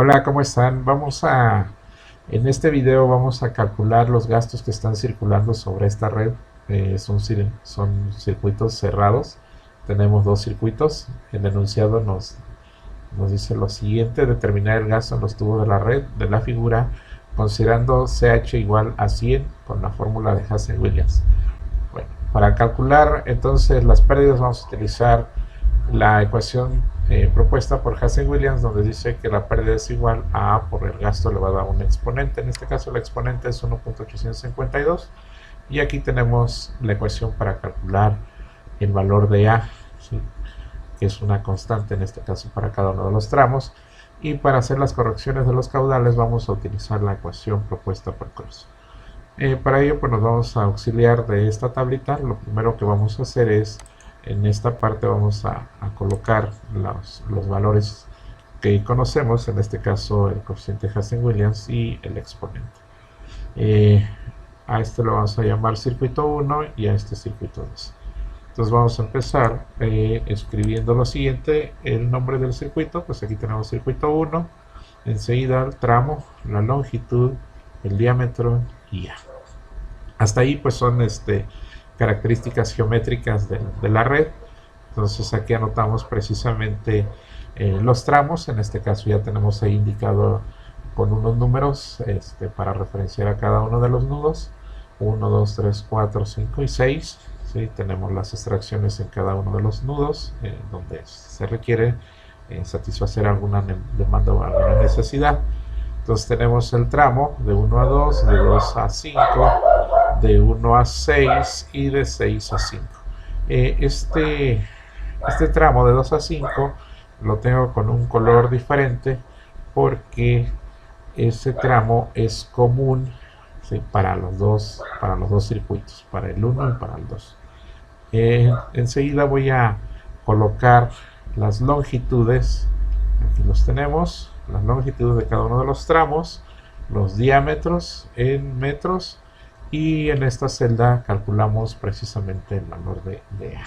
Hola, ¿cómo están? En este video vamos a calcular los gastos que están circulando sobre esta red. Son circuitos cerrados. Tenemos dos circuitos. El enunciado nos dice lo siguiente: determinar el gasto en los tubos de la red de la figura considerando CH igual a 100 con la fórmula de Hazen-Williams. Bueno, para calcular entonces las pérdidas vamos a utilizar la ecuación propuesta por Hazen-Williams, donde dice que la pérdida es igual a A por el gasto elevado a un exponente. En este caso el exponente es 1.852 y aquí tenemos la ecuación para calcular el valor de A, ¿sí? Que es una constante en este caso para cada uno de los tramos. Y para hacer las correcciones de los caudales vamos a utilizar la ecuación propuesta por Cross. Para ello pues nos vamos a auxiliar de esta tablita. Lo primero que vamos a hacer es, en esta parte vamos a colocar los valores que conocemos, en este caso el coeficiente Hazen-Williams y el exponente. A este lo vamos a llamar circuito 1 y a este circuito 2. Entonces vamos a empezar escribiendo lo siguiente: el nombre del circuito, pues aquí tenemos circuito 1, enseguida el tramo, la longitud, el diámetro y ya. Hasta ahí pues son características geométricas de la red. Entonces aquí anotamos precisamente los tramos. En este caso ya tenemos ahí indicado con unos números para referenciar a cada uno de los nudos: 1, 2, 3, 4, 5 y 6. ¿Sí? Tenemos las extracciones en cada uno de los nudos donde se requiere satisfacer alguna demanda o alguna necesidad. Entonces tenemos el tramo de 1 a 2, de 2 a 5, de 1 a 6 y de 6 a 5. Este tramo de 2 a 5 lo tengo con un color diferente porque ese tramo es común, ¿sí? para los dos circuitos, para el 1 y para el 2. Enseguida voy a colocar las longitudes. Aquí los tenemos, las longitudes de cada uno de los tramos, los diámetros en metros, y en esta celda calculamos precisamente el valor de A.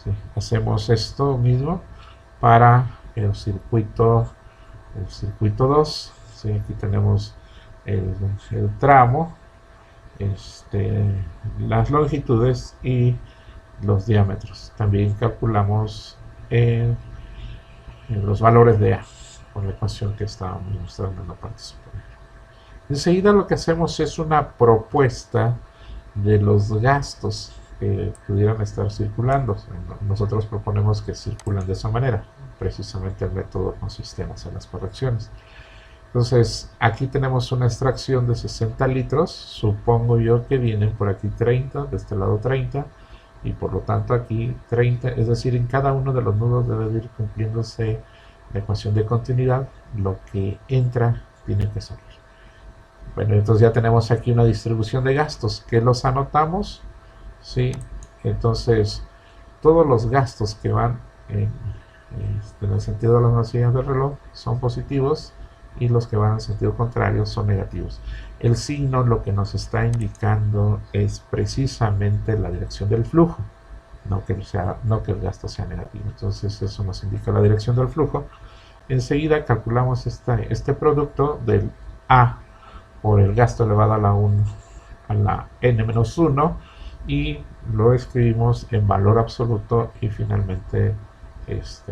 ¿Sí? Hacemos esto mismo para el circuito 2. ¿Sí? Aquí tenemos el tramo, las longitudes y los diámetros. También calculamos los valores de A con la ecuación que estábamos mostrando en la parte superior. Enseguida lo que hacemos es una propuesta de los gastos que pudieran estar circulando. Nosotros proponemos que circulen de esa manera. Precisamente el método consiste en hacer las correcciones. Entonces aquí tenemos una extracción de 60 litros. Supongo yo que vienen por aquí 30, de este lado 30, y por lo tanto aquí 30, es decir, en cada uno de los nudos debe ir cumpliéndose la ecuación de continuidad. Lo que entra tiene que salir. Bueno, entonces ya tenemos aquí una distribución de gastos que los anotamos, ¿sí? Entonces todos los gastos que van en el sentido de las manecillas del reloj son positivos, y los que van en sentido contrario son negativos. El signo lo que nos está indicando es precisamente la dirección del flujo, no que el gasto sea negativo. Entonces eso nos indica la dirección del flujo. Enseguida calculamos este producto del A por el gasto elevado a la n-1, y lo escribimos en valor absoluto, y finalmente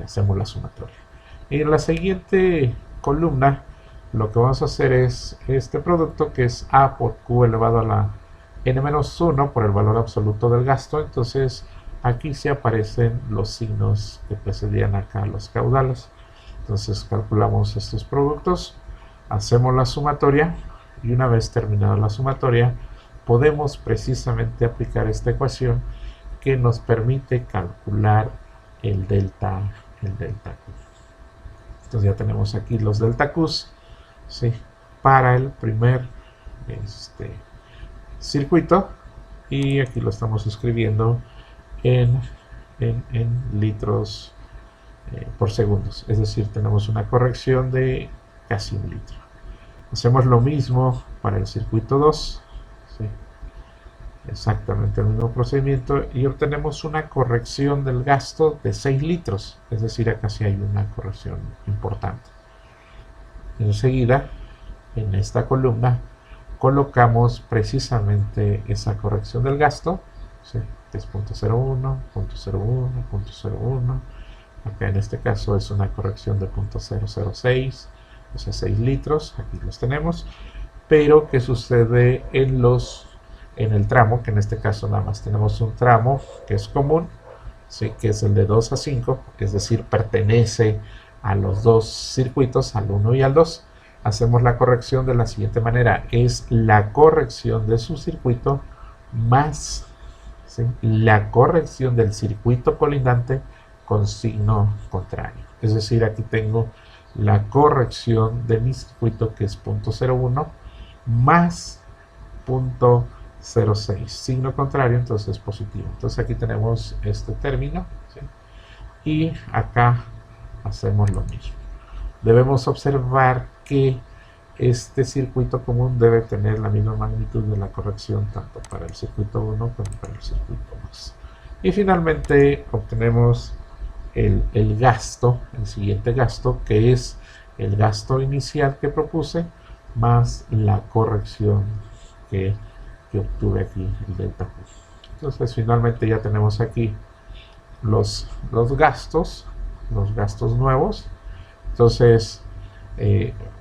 hacemos la sumatoria. Y en la siguiente columna lo que vamos a hacer es este producto, que es A por Q elevado a la n-1 por el valor absoluto del gasto. Entonces aquí sí aparecen los signos que precedían acá los caudales. Entonces calculamos estos productos, hacemos la sumatoria, y una vez terminada la sumatoria podemos precisamente aplicar esta ecuación que nos permite calcular el delta Q. Entonces ya tenemos aquí los delta Qs, ¿sí? Para el primer circuito, y aquí lo estamos escribiendo en litros por segundos, es decir, tenemos una corrección de casi un litro. Hacemos lo mismo para el circuito 2, ¿sí? Exactamente el mismo procedimiento, y obtenemos una corrección del gasto de 6 litros, es decir, acá sí hay una corrección importante. enseguida en esta columna colocamos precisamente esa corrección del gasto, ¿sí? Que es punto 0,1, punto 0,1, punto 0,1. Acá en este caso es una corrección de punto 006, o sea 6 litros, aquí los tenemos. Pero ¿qué sucede en el tramo? Que en este caso nada más tenemos un tramo que es común, ¿sí? Que es el de 2 a 5, es decir, pertenece a los dos circuitos, al 1 y al 2. Hacemos la corrección de la siguiente manera: es la corrección de su circuito más, ¿sí?, la corrección del circuito colindante con signo contrario. Es decir, aquí tengo la corrección de mi circuito, que es punto 0,1 más punto 0,6, signo contrario, entonces positivo. Entonces aquí tenemos este término, ¿sí? Y acá hacemos lo mismo. Debemos observar que este circuito común debe tener la misma magnitud de la corrección tanto para el circuito 1 como para el circuito 2. Y finalmente obtenemos el gasto, el siguiente gasto, que es el gasto inicial que propuse más la corrección que obtuve aquí, el delta Q. Entonces finalmente ya tenemos aquí los gastos nuevos. Entonces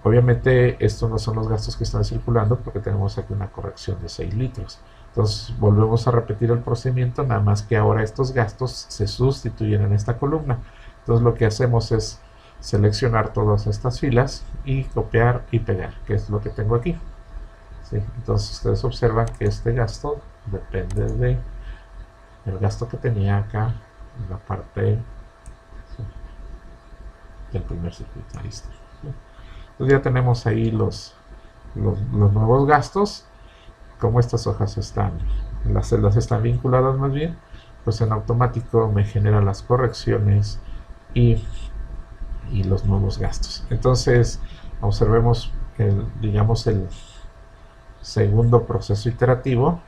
obviamente estos no son los gastos que están circulando, porque tenemos aquí una corrección de 6 litros. Entonces volvemos a repetir el procedimiento, nada más que ahora estos gastos se sustituyen en esta columna. Entonces lo que hacemos es seleccionar todas estas filas y copiar y pegar, que es lo que tengo aquí, ¿sí? Entonces ustedes observan que este gasto depende del gasto que tenía acá en la parte, ¿sí?, del primer circuito. Ahí está, ¿sí? Entonces ya tenemos ahí los nuevos gastos. Como estas hojas están, las celdas están vinculadas más bien, pues en automático me genera las correcciones y los nuevos gastos. Entonces observemos digamos el segundo proceso iterativo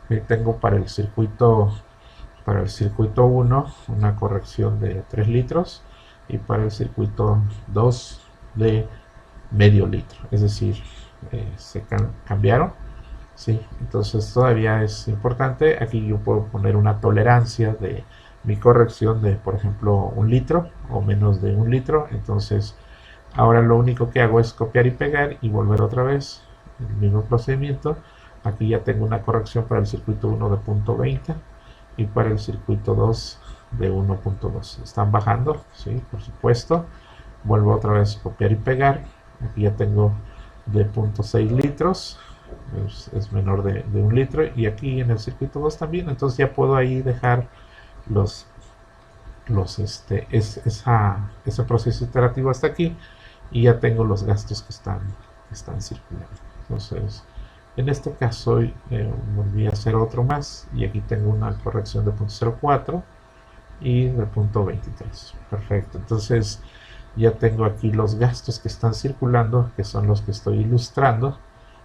que tengo para el circuito 1 una corrección de 3 litros y para el circuito 2 de medio litro, es decir, se cambiaron, ¿sí? Entonces todavía es importante, aquí yo puedo poner una tolerancia de mi corrección de, por ejemplo, 1 litro o menos de 1 litro. Entonces ahora lo único que hago es copiar y pegar y volver otra vez el mismo procedimiento. Aquí ya tengo una corrección para el circuito 1 de punto 20 y para el circuito 2 de 1.2. Están bajando, ¿sí? Por supuesto. Vuelvo otra vez a copiar y pegar. Aquí ya tengo de 0.6 litros, es menor de 1 litro, y aquí en el circuito 2 también. Entonces ya puedo ahí dejar ese proceso iterativo hasta aquí, y ya tengo los gastos que están circulando. Entonces en este caso volví a hacer otro más, y aquí tengo una corrección de 0.04 y de 0.23. Perfecto. Entonces ya tengo aquí los gastos que están circulando, que son los que estoy ilustrando,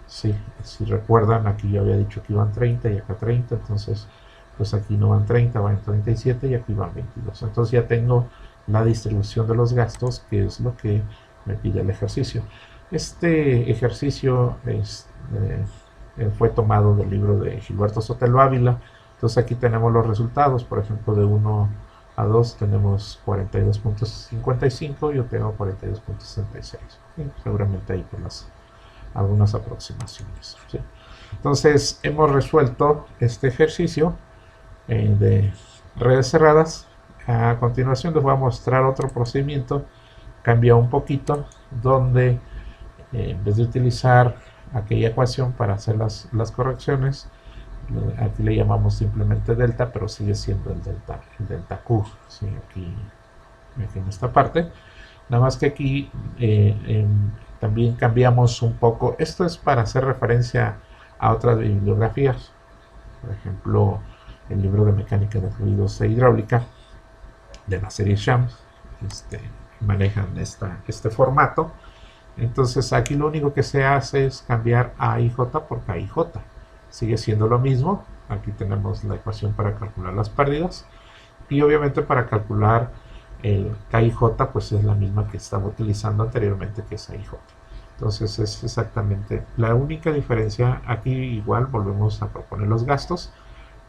¿sí? Si recuerdan, aquí yo había dicho que iban 30 y acá 30, entonces pues aquí no van 30, van 37 y aquí van 22. Entonces ya tengo la distribución de los gastos, que es lo que me pide el ejercicio. Este ejercicio fue tomado del libro de Gilberto Sotelo Ávila. Entonces aquí tenemos los resultados. Por ejemplo, de 1 a 2 tenemos 42.55, yo tengo 42.66. ¿Sí? Seguramente ahí por algunas aproximaciones, ¿sí? Entonces hemos resuelto este ejercicio de redes cerradas. A continuación les voy a mostrar otro procedimiento, cambia un poquito, donde en vez de utilizar aquella ecuación para hacer las correcciones, aquí le llamamos simplemente delta, pero sigue siendo el delta Q, ¿sí? aquí en esta parte. Nada más que aquí también cambiamos un poco. Esto es para hacer referencia a otras bibliografías. Por ejemplo, el libro de mecánica de fluidos e hidráulica de la serie Shams manejan este formato. Entonces aquí lo único que se hace es cambiar AIJ por KIJ. Sigue siendo lo mismo. Aquí tenemos la ecuación para calcular las pérdidas, y obviamente para calcular el KIJ pues es la misma que estaba utilizando anteriormente, que es AIJ. Entonces es exactamente la única diferencia. Aquí igual volvemos a proponer los gastos,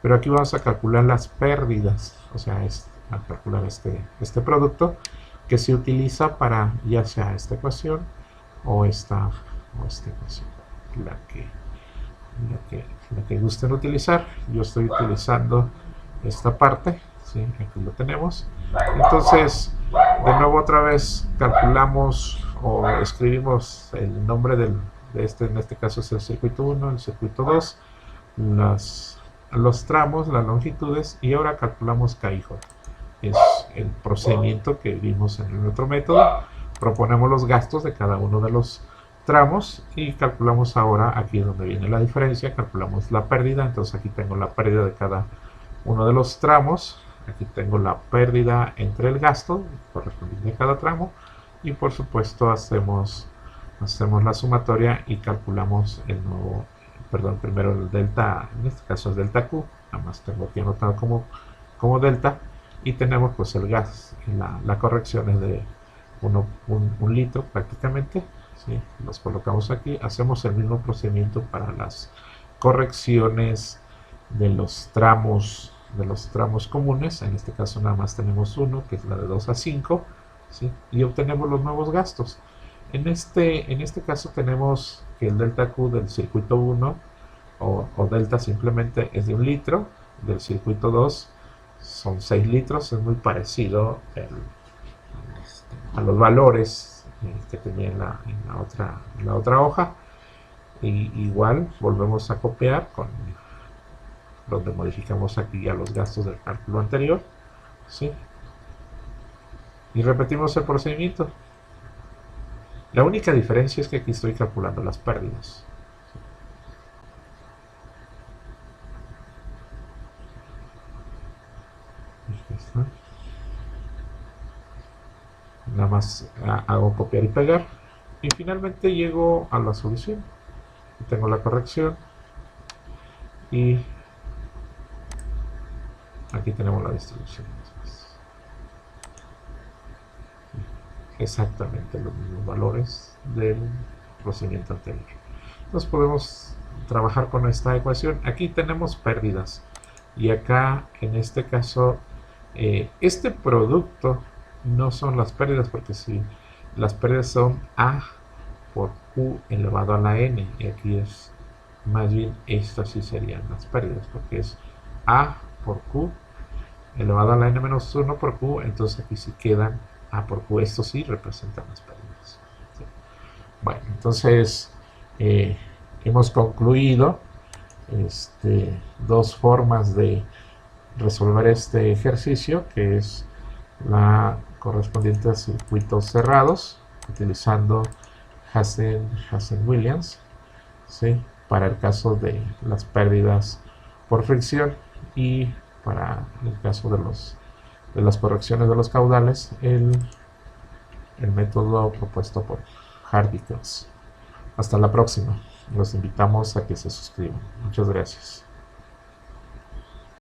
pero aquí vamos a calcular las pérdidas, o sea, a calcular este producto que se utiliza para ya sea esta ecuación o esta ecuación, la que, la que gusten utilizar. Yo estoy utilizando esta parte, ¿sí? Aquí lo tenemos. Entonces, de nuevo otra vez calculamos o escribimos el nombre de en este caso es el circuito 1, el circuito 2, los tramos, las longitudes, y ahora calculamos K y J. Es el procedimiento que vimos en el otro método. Proponemos los gastos de cada uno de los tramos y calculamos ahora, aquí es donde viene la diferencia, calculamos la pérdida. Entonces aquí tengo la pérdida de cada uno de los tramos, aquí tengo la pérdida entre el gasto correspondiente a cada tramo, y por supuesto hacemos la sumatoria y calculamos el nuevo, perdón, primero el delta, en este caso es delta Q, nada más tengo aquí anotado como delta, y tenemos pues el gas, la corrección es de un litro prácticamente, ¿sí? Los colocamos aquí, hacemos el mismo procedimiento para las correcciones de los tramos comunes. En este caso nada más tenemos uno, que es la de 2 a 5, ¿sí? Y obtenemos los nuevos gastos. En este caso tenemos que el delta Q del circuito 1 o delta simplemente es de 1 litro, del circuito 2 son 6 litros, es muy parecido a los valores que tenía en la otra hoja. Y igual volvemos a copiar donde modificamos aquí ya los gastos del cálculo anterior, ¿sí? Y repetimos el procedimiento. La única diferencia es que aquí estoy calculando las pérdidas. Nada más hago copiar y pegar y finalmente llego a la solución. Tengo la corrección y aquí tenemos la distribución. Exactamente los mismos valores del procedimiento anterior. Entonces podemos trabajar con esta ecuación. Aquí tenemos pérdidas y acá en este caso este producto no son las pérdidas, porque si las pérdidas son A por Q elevado a la N, y aquí es más bien estas sí serían las pérdidas, porque es A por Q elevado a la N menos 1 por Q, entonces aquí sí quedan A por Q, esto sí representan las pérdidas. ¿Sí? Bueno, entonces hemos concluido dos formas de resolver este ejercicio, que es la correspondiente a circuitos cerrados, utilizando Hazen-Williams, ¿sí? Para el caso de las pérdidas por fricción, y para el caso de las correcciones de los caudales, el método propuesto por Hardy-Crews. Hasta la próxima. Los invitamos a que se suscriban. Muchas gracias.